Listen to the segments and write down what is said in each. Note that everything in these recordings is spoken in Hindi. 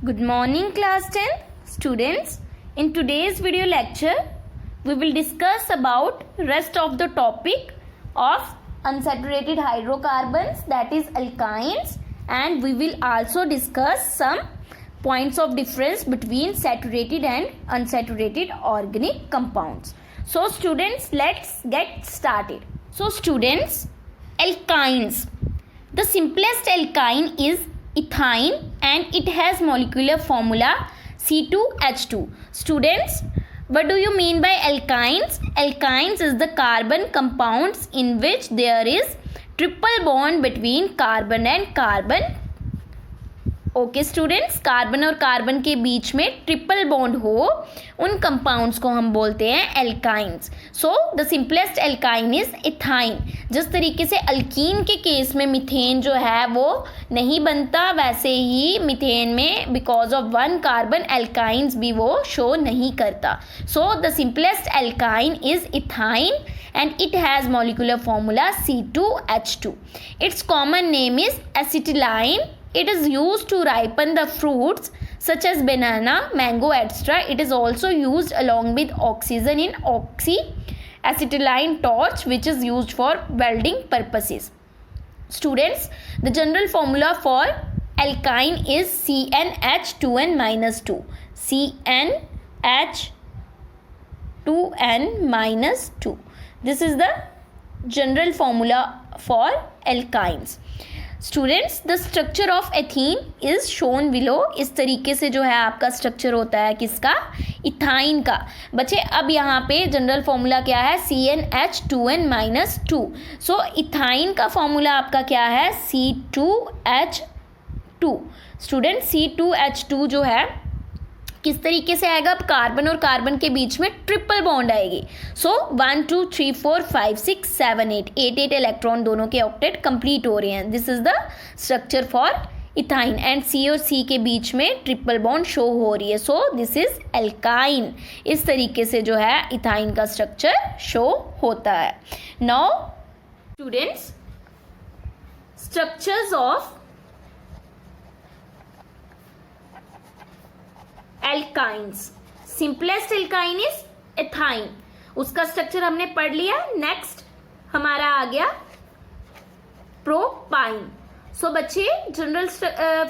Good morning class 10 students. In today's video lecture we will discuss about rest of the topic of unsaturated hydrocarbons, that is alkynes, and we will also discuss some points of difference between saturated and unsaturated organic compounds. So students, let's get started. So students, alkynes. The simplest alkyne is ethyne and it has molecular formula C2H2. Students, what do you mean by alkynes? Alkynes is the carbon compounds in which there is triple bond between carbon and carbon. Okay students, carbon और कार्बन के बीच में ट्रिपल बॉन्ड हो, उन कंपाउंड्स को हम बोलते हैं alkynes. So the simplest alkyne is ethyne. जिस तरीके से अल्कीन के केस में मीथेन जो है वो नहीं बनता, वैसे ही मीथेन में because of one carbon alkynes भी वो शो नहीं करता. So the simplest alkyne is ethyne and it has molecular formula C2H2. Its common name is acetylene. It is used to ripen the fruits such as banana, mango, etc. It is also used along with oxygen in oxyacetylene torch, which is used for welding purposes. Students, the general formula for alkyne is CnH2n-2. CnH2n-2. This is the general formula for alkynes. Students, the structure of ethene is shown below. इस तरीके से जो है आपका स्ट्रक्चर होता है किसका? इथाइन का. बच्चे अब यहाँ पे जनरल फॉर्मूला क्या है? CnH2n-2. सो इथाइन का फॉर्मूला आपका क्या है? C2H2. स्टूडेंट, C2H2 जो है किस तरीके से आएगा? अब कार्बन और कार्बन के बीच में ट्रिपल बॉन्ड आएगी. सो 1 2 3 4 5 6 7 8 इलेक्ट्रॉन दोनों के ऑक्टेट कंप्लीट हो रहे हैं. This is the structure for ethyne and C और सी के बीच में ट्रिपल बॉन्ड शो हो रही है. So this is alkyne. इस तरीके से जो है इथाइन का स्ट्रक्चर शो होता है. Now students, structures of alkynes. Simplest alkyne is ethyne. उसका स्ट्रक्चर हमने पढ़ लिया. नेक्स्ट हमारा आ गया प्रोपाइन. सो बच्चे, जनरल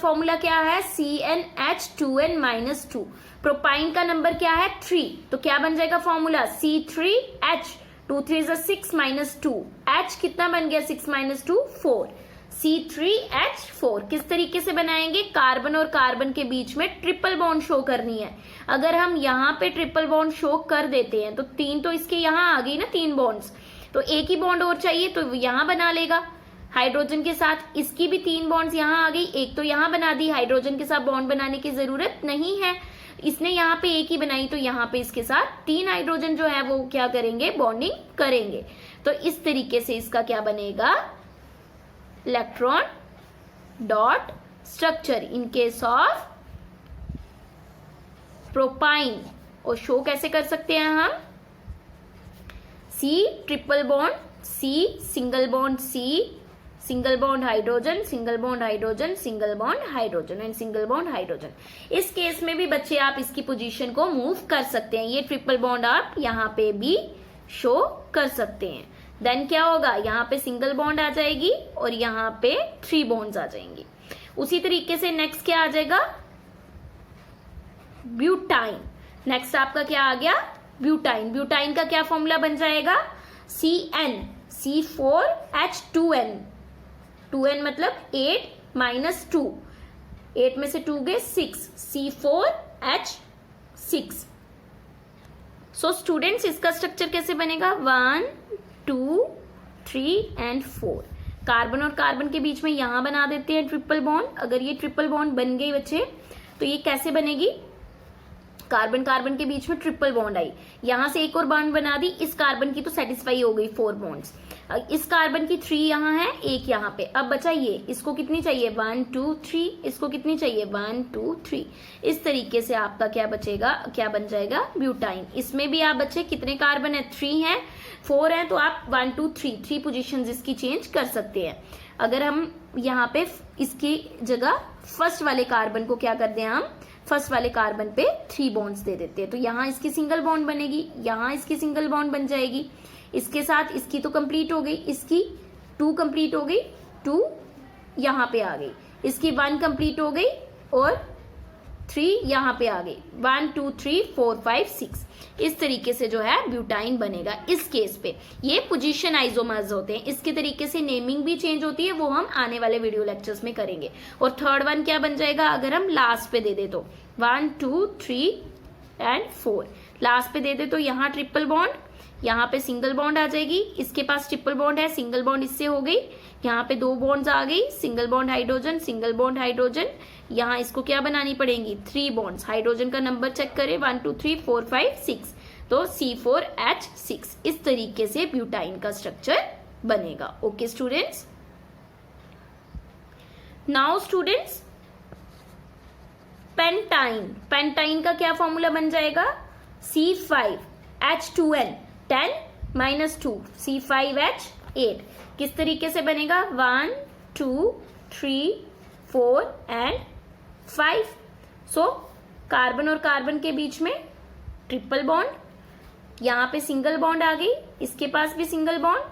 फॉर्मूला क्या है? CnH2n-2. प्रोपाइन का नंबर क्या है? 3. तो क्या बन जाएगा फॉर्मूला? C3H. 2 3 6 -2. H कितना बन गया? 6 - 2 4. C3H4. किस तरीके से बनाएंगे? कार्बन और कार्बन के बीच में ट्रिपल बॉन्ड शो करनी है. अगर हम यहाँ पे ट्रिपल बॉन्ड शो कर देते हैं तो 3 तो इसके यहाँ आ गई ना, 3 बॉन्ड्स. तो एक ही बॉन्ड और चाहिए तो यहाँ बना लेगा हाइड्रोजन के साथ. इसकी भी 3 बॉन्ड्स यहाँ आ गई, एक तो यहाँ बना दी. हाइड्रोजन के साथ बॉन्ड बनाने की जरूरत नहीं है, इसने यहाँ पे एक ही बनाई, तो यहाँ पे इसके साथ 3 हाइड्रोजन जो है वो क्या करेंगे? बॉन्डिंग करेंगे. तो इस तरीके से इसका क्या बनेगा? Electron dot structure in case of propyne. और शो कैसे कर सकते हैं हम? C triple bond, C single bond, C single bond hydrogen, single bond hydrogen, single bond hydrogen and single bond hydrogen. इस केस में भी बच्चे आप इसकी पोजीशन को मूव कर सकते हैं. ये ट्रिपल बॉन्ड आप यहाँ पे भी शो कर सकते हैं. देन क्या होगा? यहाँ पे सिंगल बॉन्ड आ जाएगी और यहाँ पे 3 बॉन्ड्स आ जाएंगी. उसी तरीके से नेक्स्ट क्या आ जाएगा? ब्यूटाइन. नेक्स्ट आपका क्या आ गया? ब्यूटाइन. ब्यूटाइन का क्या फॉर्मूला बन जाएगा? CN C4H2n. 2n मतलब 8 - 2. 8 में से 2 गए 6. C4H6. सो स्टूडेंट्स, इसका स्ट्रक्चर कैसे बनेगा? 1 2 3 एंड 4. कार्बन और कार्बन के बीच में यहां बना देते हैं ट्रिपल बॉन्ड. अगर ये ट्रिपल बॉन्ड बन गई बच्चे तो ये कैसे बनेगी? कार्बन कार्बन के बीच में ट्रिपल बॉन्ड आई, यहां से एक और बॉन्ड बना दी. इस कार्बन की तो सेटिस्फाई हो गई 4 बॉन्ड्स. इस कार्बन की 3 यहाँ है, एक यहाँ पे. अब बचा ये, इसको कितनी चाहिए? 1 2 3. इसको कितनी चाहिए? 1 2 3. इस तरीके से आपका क्या बचेगा? क्या बन जाएगा? ब्यूटाइन. इसमें भी आप बच्चे कितने कार्बन है? 3 है, 4 है, तो आप 1 2 3 पोजीशंस इसकी चेंज कर सकते हैं. अगर हम यहाँ पे इसकी जगह फर्स्ट वाले कार्बन को क्या कर दें हम, फर्स्ट वाले कार्बन पे 3 बॉन्ड्स दे देते हैं। तो यहाँ इसकी सिंगल बॉन्ड बनेगी, यहाँ इसकी सिंगल बॉन्ड बन जाएगी, इसके साथ इसकी तो कंप्लीट हो गई, इसकी 2 कंप्लीट हो गई, 2 यहाँ पे आ गई, इसकी 1 कंप्लीट हो गई और 3 यहाँ पे आ गई, 1 2 3 4 5 6। इस तरीके से जो है ब्यूटाइन बनेगा। इस केस पे ये पोजीशन आइसोमर्स होते हैं, इसके तरीके से नेमिंग भी चेंज होती है, वो हम आने वाले वीडियो लेक्चर्स में करेंगे। और थर्ड वन क्या बन जाएगा अगर हम लास्ट पे दे दे तो 1 2 3 एंड 4 लास्ट पे दे दे तो यहाँ ट्रिपल बॉन्ड, यहाँ पे सिंगल बॉन्ड आ जाएगी, इसके पास ट्रिपल बॉन्ड है, सिंगल बॉन्ड इससे हो गई, यहाँ पे 2 बॉन्ड्स आ गई, single bond hydrogen, single bond hydrogen, यहाँ इसको क्या बनानी पड़ेंगी 3 बॉन्ड्स। हाइड्रोजन का नंबर चेक करें 1 2 3 4 5 6, तो C4H6। इस तरीके से ब्यूटाइन का स्ट्रक्चर बनेगा। Okay students, now students pentyne, pentyne का क्या फॉर्मूला बन जाएगा C5H2N 10 - 2 C5H8। किस तरीके से बनेगा 1 2 3 4 एंड 5। सो कार्बन और कार्बन के बीच में ट्रिपल बॉन्ड, यहाँ पे सिंगल बॉन्ड आ गई, इसके पास भी single bond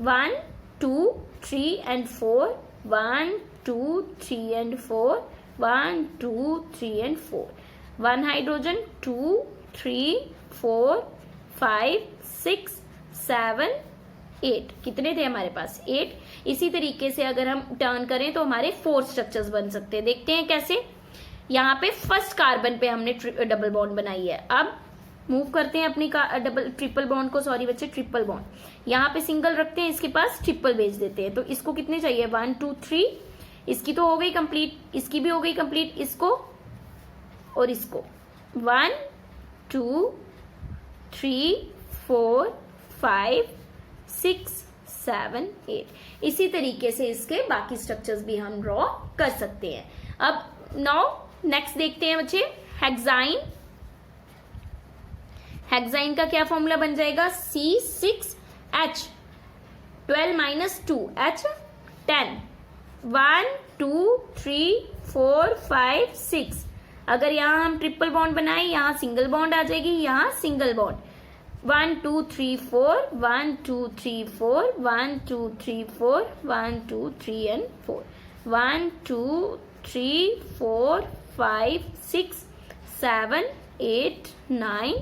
1 2 3 and 4 1 2 3 and 4 1 2 3 and 4, 1 hydrogen 2 3 4 5 6 7 8। कितने थे हमारे पास 8। इसी तरीके से अगर हम टर्न करें तो हमारे 4 स्ट्रक्चर्स बन सकते हैं। देखते हैं कैसे। यहाँ पे फर्स्ट कार्बन पे हमने डबल बॉन्ड बनाई है, अब मूव करते हैं अपनी ट्रिपल बॉन्ड को, सॉरी बच्चे ट्रिपल बॉन्ड यहाँ पे सिंगल रखते हैं, इसके पास ट्रिपल भेज देते हैं। तो इसको कितने चाहिए 1 2 3, इसकी तो हो गई कंप्लीट, इसकी भी हो गई कंप्लीट, इसको और इसको 1 2 3 4 5 6 7 8। इसी तरीके से इसके बाकी स्ट्रक्चर्स भी हम ड्रॉ कर सकते हैं। अब नाउ नेक्स्ट देखते हैं बच्चे हेक्साइन। हेक्साइन का क्या फॉर्मूला बन जाएगा C6H 12 - 2 H 10 1 2 3 4 5 6। अगर यहाँ हम ट्रिपल बॉन्ड बनाए, यहाँ सिंगल बॉन्ड आ जाएगी, यहाँ सिंगल बॉन्ड 1 2 3 4 1 2 3 4 1 2 3 4 1 2 3 एंड 4 1 2 3 4 5 6 7 8 9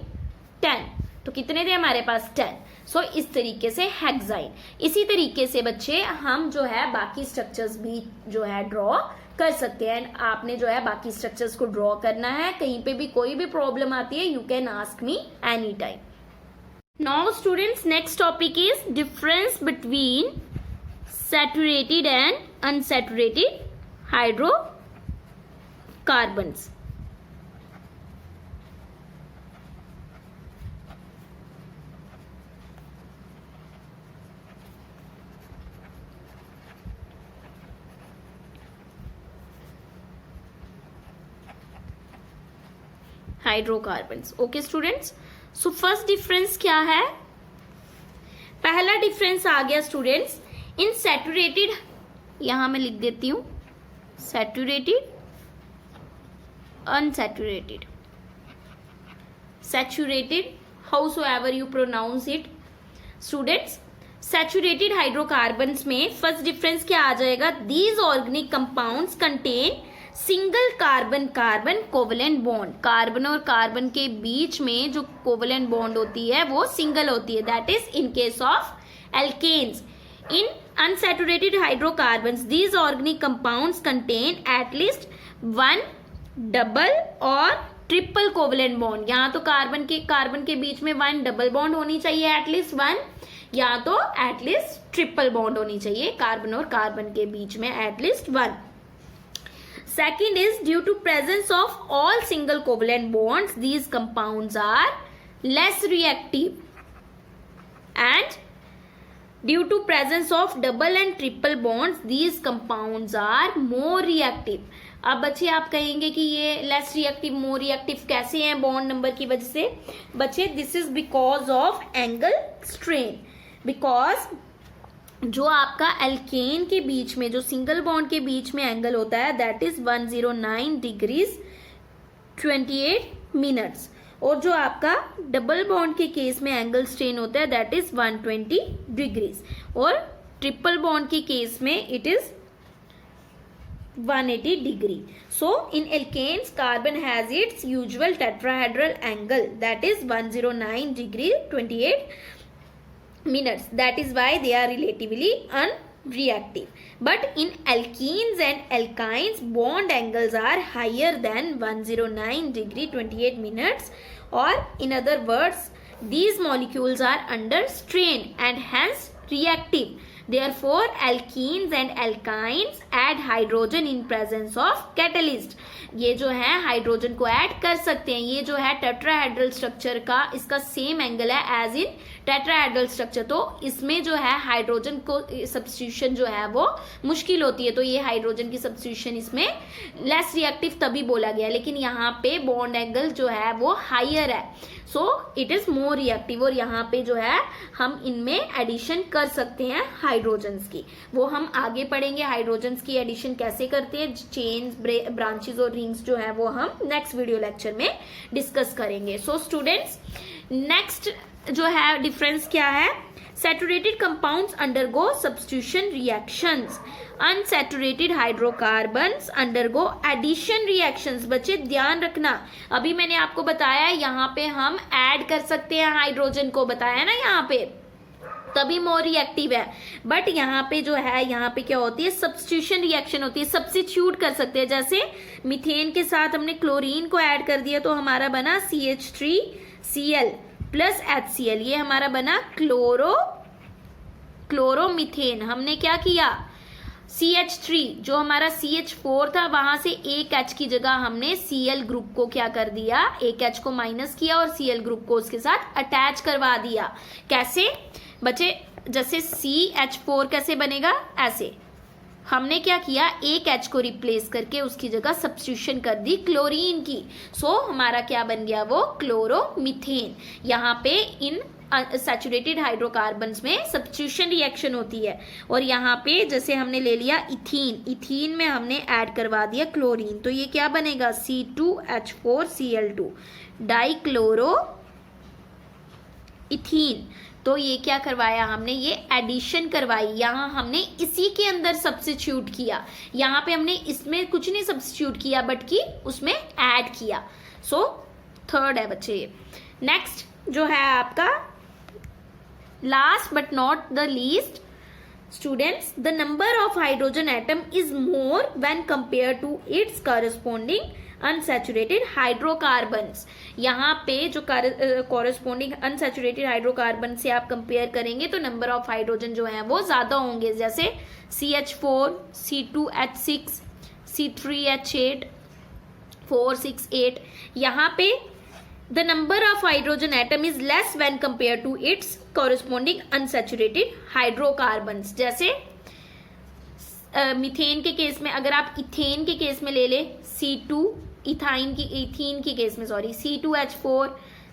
10। तो कितने थे हमारे पास 10। सो इस तरीके से हेक्साइन। इसी तरीके से बच्चे हम जो है बाकी स्ट्रक्चर्स भी जो है ड्रॉ कर सकते हैं। आपने जो है बाकी स्ट्रक्चर्स को ड्रॉ करना है, कहीं पे भी कोई भी प्रॉब्लम आती है you can ask me any time. Now students next topic is difference between saturated and unsaturated hydrocarbons. Hydrocarbons. Okay students, so first difference क्या है। पहला डिफरेंस आ गया स्टूडेंट्स इन सैचुरेटेड, यहां मैं लिख देती हूं saturated unsaturated, saturated howsoever you pronounce it. Students saturated hydrocarbons में फर्स्ट डिफरेंस क्या आ जाएगा, these organic compounds contain single carbon carbon covalent bond. Carbon और कार्बन के बीच में जो कोवलेंट बॉन्ड होती है वो सिंगल होती है, that is in case of alkenes. In unsaturated hydrocarbons these organic compounds contain at least 1 double और ट्रिपल कोवलेंट बॉन्ड। यहाँ तो कार्बन के बीच में 1 डबल बॉन्ड होनी चाहिए एटलीस्ट 1, या तो एटलीस्ट ट्रिपल बॉन्ड होनी चाहिए कार्बन और कार्बन के बीच में at least 1। Second is due to presence of all single covalent bonds, these compounds are less reactive, and due to presence of double and triple bonds, these compounds are more reactive. अब बच्चे आप कहेंगे कि ये लेस रिएक्टिव मोर रिएक्टिव कैसे हैं बॉन्ड नंबर की वजह से। बच्चे this is because of angle strain, because जो आपका एल्केन के बीच में, जो सिंगल बॉन्ड के बीच में एंगल होता है, दैट इज 109 डिग्रीज 28 मिनट्स। और जो आपका डबल बॉन्ड के केस में एंगल स्ट्रेन होता है, दैट इज 120 डिग्रीज। और ट्रिपल बॉन्ड के केस में it is 180 degree. So in alkanes, carbon has its usual tetrahedral angle, that is 109 degree 28 minutes. That is why they are relatively unreactive. But in alkenes and alkynes, bond angles are higher than 109 degree 28 minutes, or in other words, these molecules are under strain and hence reactive. Therefore, alkenes and alkynes add hydrogen in presence of catalyst. ये जो है हाइड्रोजन को ऐड कर सकते हैं। ये जो है टेट्राहेड्रल स्ट्रक्चर का, इसका सेम एंगल है एज इन टेट्राहेड्रल स्ट्रक्चर, तो इसमें जो है हाइड्रोजन को सब्स्टिट्यूशन जो है वो मुश्किल होती है, तो ये हाइड्रोजन की सब्स्टिट्यूशन इसमें लेस रिएक्टिव तभी बोला गया। लेकिन यहाँ पे बॉन्ड एंगल जो है वो हाइयर है, so it is more reactive. और यहाँ पे जो है हम इनमें एडिशन कर सकते हैं हाइड्रोजन्स की, वो हम आगे पढ़ेंगे। हाइड्रोजन्स की एडिशन कैसे करते हैं, चेन्स, ब्रांचेस और रिंग्स जो है वो हम नेक्स्ट वीडियो लेक्चर में डिस्कस करेंगे। सो स्टूडेंट्स, नेक्स्ट जो है डिफरेंस क्या है, saturated compounds undergo substitution reactions, unsaturated hydrocarbons undergo addition reactions. बच्चे ध्यान रखना, अभी मैंने आपको बताया यहाँ पे हम ऐड कर सकते हैं हाइड्रोजन को, बताया ना यहाँ पे, तभी मोर रिएक्टिव है। बट यहाँ पे जो है, यहाँ पे क्या होती है, सब्स्टिट्यूशन रिएक्शन होती है, सब्स्टिट्यूट कर सकते हैं। जैसे मीथेन के साथ हमने क्लोरीन को ऐड कर दिया तो हमारा बना CH3Cl प्लस HCl, ये हमारा बना क्लोरोमीथेन। हमने क्या किया, CH3 जो हमारा CH4 था, वहां से एक H की जगह हमने Cl ग्रुप को क्या कर दिया, एक H को माइनस किया और Cl ग्रुप को उसके साथ अटैच करवा दिया। कैसे बच्चे, जैसे CH4 कैसे बनेगा, ऐसे हमने क्या किया, एक H को रिप्लेस करके उसकी जगह सब्स्टिट्यूशन कर दी क्लोरीन की, सो हमारा क्या बन गया, वो क्लोरोमीथेन। यहाँ पे इन सैचुरेटेड हाइड्रोकार्बन्स में सब्स्टिट्यूशन रिएक्शन होती है। और यहाँ पे जैसे हमने ले लिया इथीन, इथीन में हमने ऐड करवा दिया क्लोरीन, तो ये क्या बनेगा, C2H4Cl2 डाइक्लोरो इथीन। तो ये क्या करवाया हमने, ये एडिशन करवाई, यहाँ हमने इसी के अंदर सब्स्टिट्यूट किया। यहाँ पे हमने इसमें कुछ नहीं सब्स्टिट्यूट किया, बट कि उसमें ऐड किया। सो थर्ड है बच्चे ये। नेक्स्ट जो है आपका last but not the least, students, the number of hydrogen atom is more when compare to its corresponding unsaturated hydrocarbons. यहाँ पे जो कॉरेस्पॉन्डिंग अनसैचुरेटेड हाइड्रोकार्बन से आप कंपेयर करेंगे तो नंबर ऑफ हाइड्रोजन जो है वो ज्यादा होंगे। जैसे CH4, C2H6, C3H8, 4, 6, 8। यहाँ पे the number of hydrogen atom is less when compare to its corresponding unsaturated hydrocarbons. जैसे मीथेन के केस में, अगर आप इथेन के केस में ले ले, C2 इथाइन की, इथीन के केस में सॉरी, C2H4,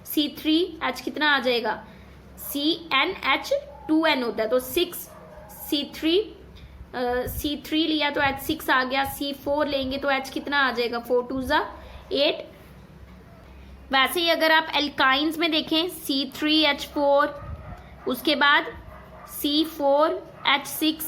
C3H कितना आ जाएगा, CnH2n होता है, तो 6, C3 लिया तो H6 आ गया, C4 लेंगे तो H कितना आ जाएगा, 4 2 8। वैसे ही अगर आप एल्काइंस में देखें, C3H4, उसके बाद C4H6,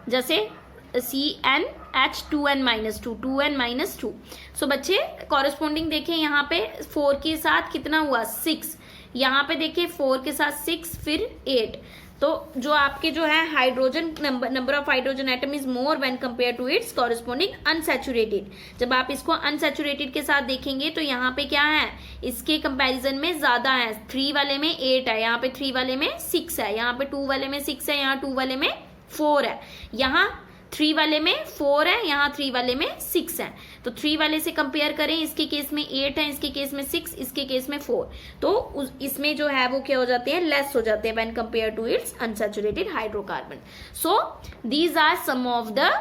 जैसे CnH2n-2, 2n-2। सो बच्चे कॉरेस्पॉन्डिंग देखें, यहाँ पे 4 के साथ कितना हुआ, 6, यहाँ पे देखिए 4 के साथ 6, फिर 8। तो जो आपके जो है hydrogen number of hydrogen atom is more when compare to its corresponding unsaturated. जब आप इसको अनसैचुरेटेड के साथ देखेंगे तो यहाँ पे क्या है, इसके कंपैरिजन में ज्यादा है। 3 वाले में 8 है, यहाँ पे 3 वाले में 6 है, यहाँ पे 2 वाले में 6 है, यहाँ 2 वाले में 4 है, यहाँ 3 वाले में 4 है, यहाँ 3 वाले में 6 है। तो 3 वाले से कंपेयर करें, इसके केस में 8 है, इसके केस में 6, इसके केस में 4, तो इसमें जो है वो क्या हो जाते हैं, लेस हो जाते हैं when compare to its unsaturated hydrocarbon. So these are some of the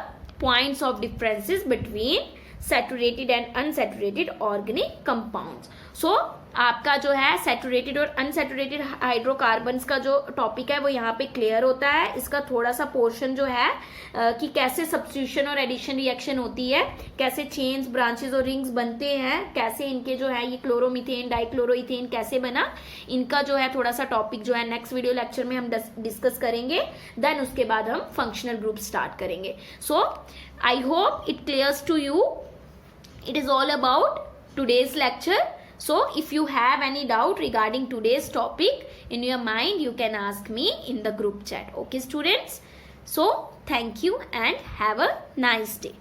points of differences between saturated and unsaturated organic compounds. So आपका जो है सैचुरेटेड और अनसैचुरेटेड हाइड्रोकार्बन्स का जो टॉपिक है वो यहाँ पे क्लियर होता है। इसका थोड़ा सा पोर्शन जो है कि कैसे सब्स्टिट्यूशन और एडिशन रिएक्शन होती है, कैसे चेन्स, ब्रांचेस और रिंग्स बनते हैं, कैसे इनके जो है ये क्लोरोमीथेन, डाइक्लोरोइथेन कैसे बना, इनका जो है थोड़ा सा टॉपिक जो है नेक्स्ट वीडियो लेक्चर में हम डिस्कस करेंगे। देन उसके बाद हम फंक्शनल ग्रुप स्टार्ट करेंगे। So I hope it clears to you. It is all about today's lecture. So if you have any doubt regarding today's topic in your mind, you can ask me in the group chat. Okay students? So thank you and have a nice day.